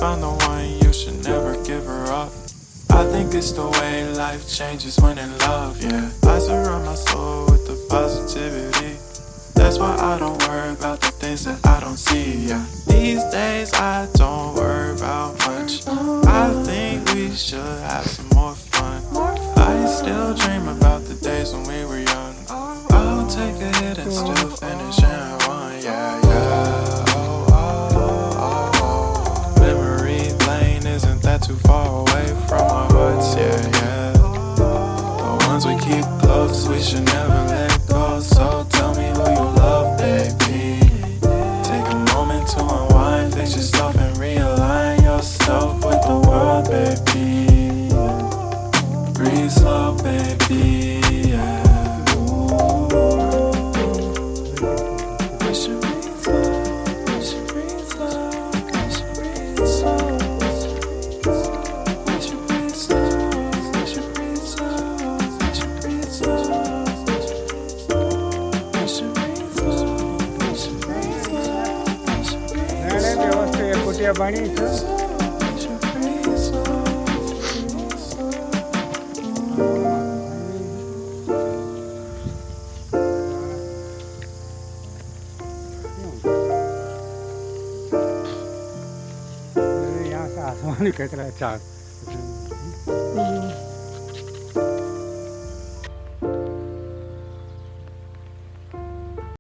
find the one, you should never give her up. I think it's the way life changes when in love, yeah. I surround my soul with the positivity. That's why I don't worry about the things that I don't see, yeah. These days I don't worry about much. I think we should have some more fun. I still dream about the days when we were young. I'll take a hit and still finish and one, yeah, yeah. Oh, oh, oh, oh. Memory lane isn't that too far away from our hearts, yeah, yeah. The ones we keep close, we should never let go. So tell me who you love, baby. Take a moment to unwind, fix yourself and realign yourself with the world, baby. Breathe slow, baby, yeah. We should breathe slow, we should breathe slow, we should breathe slow. We should breathe slow, we should breathe slow, we should breathe slow. We should breathe slow, we should breathe slow, we should breathe slow. व्यवस्था कुटिया बाणी छ We should breathe slow, breathe slow. यहाँ से आसमान ही खतरा है चार